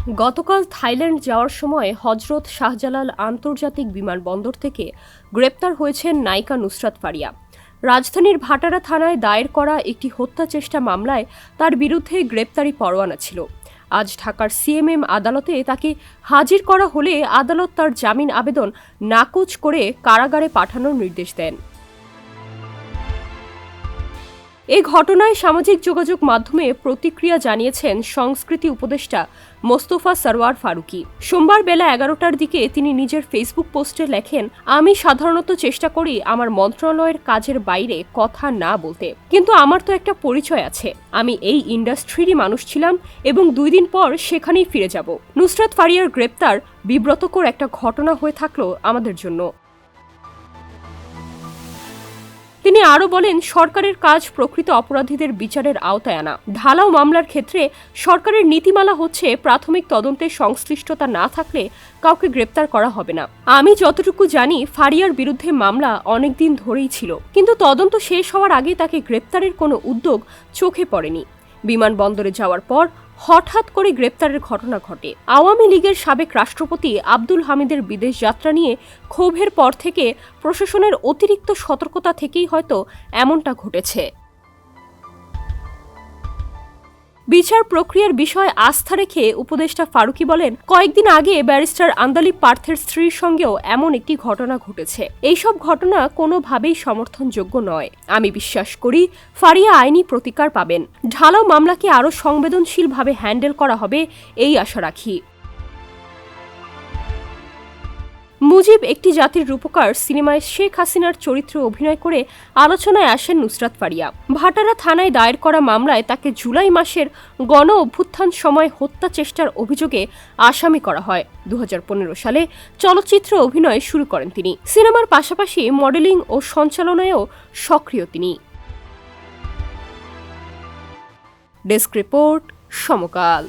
গতকাল থাইল্যান্ড যাওয়ার সময় হজরত শাহজালাল আন্তর্জাতিক বিমানবন্দর থেকে গ্রেপ্তার হয়েছেন নায়িকা নুসরাত ফারিয়া। রাজধানীর ভাটারা থানায় দায়ের করা একটি হত্যা চেষ্টা মামলায় তার বিরুদ্ধে গ্রেপ্তারি পরোয়ানা ছিল। আজ ঢাকার সিএমএম আদালতে তাকে হাজির করা হলে আদালত তার জামিন আবেদন নাকচ করে কারাগারে পাঠানোর নির্দেশ দেন। এই ঘটনায় সামাজিক যোগাযোগ মাধ্যমে প্রতিক্রিয়া জানিয়েছেন সংস্কৃতি উপদেষ্টা মোস্তফা সরওয়ার ফারুকী। সোমবার বেলা 11টার দিকে তিনি নিজের ফেসবুক পোস্টে লেখেন, আমি সাধারণত চেষ্টা করি আমার মন্ত্রণালয়ের কাজের বাইরে কথা না বলতে, কিন্তু আমার তো একটা পরিচয় আছে। আমি এই ইন্ডাস্ট্রিরই মানুষ ছিলাম এবং 2 দিন পর সেখানেই ফিরে যাব। নুসরাত ফারিয়ার গ্রেপ্তার বিব্রতকর একটা ঘটনা হয়ে থাকলো আমাদের জন্য। তিনি আরও বলেন, সরকারের কাজ প্রকৃত অপরাধীদের বিচারের আওতায় আনা। ঢালাও মামলার ক্ষেত্রে সরকারের নীতিমালা হচ্ছে প্রাথমিক তদন্তে সংশ্লিষ্টতা না থাকলে কাউকে গ্রেপ্তার করা হবে না। আমি যতটুকু জানি ফারিয়ার বিরুদ্ধে মামলা অনেকদিন ধরেই ছিল, কিন্তু তদন্ত শেষ হওয়ার আগে তাকে গ্রেপ্তারের কোনো উদ্যোগ চোখে পড়েনি। বিমানবন্দরে যাওয়ার পর হঠাৎ করে গ্রেপ্তারের ঘটনা ঘটে। আওয়ামী লীগের সাবেক রাষ্ট্রপতি আব্দুল হামিদের বিদেশ যাত্রা নিয়ে ক্ষোভের পর থেকে প্রশাসনের অতিরিক্ত সতর্কতা থেকেই হয়তো এমনটা ঘটেছে। বিচার প্রক্রিয়ার বিষয়ে আস্থা রেখে উপদেষ্টা ফারুকী বলেন, কয়েকদিন আগে ব্যারিস্টার আন্দালিব পার্থের স্ত্রীর সঙ্গেও এমন একটি ঘটনা ঘটেছে। এইসব ঘটনা কোনোভাবেই সমর্থনযোগ্য নয়। আমি বিশ্বাস করি ফারিয়া আইনি প্রতিকার পাবেন। ঢালাও মামলাকে আরও সংবেদনশীলভাবে হ্যান্ডেল করা হবে এই আশা রাখি। মুজিব একটি জাতির রূপকার সিনেমায় শেখ হাসিনার চরিত্রে অভিনয় করে আলোচনায় আসেন নুসরাত ফারিয়া। ভাটারা থানায় দায়ের করা মামলায় তাকে জুলাই মাসের গণ অভ্যুত্থান সময় হত্যা চেষ্টার অভিযোগে আসামি করা হয়। 2015 সালে চলচ্চিত্র অভিনয় শুরু করেন তিনি। সিনেমার পাশাপাশি মডেলিং ও সঞ্চালনায়ও সক্রিয় তিনি। ডেস্ক রিপোর্ট, সমকাল।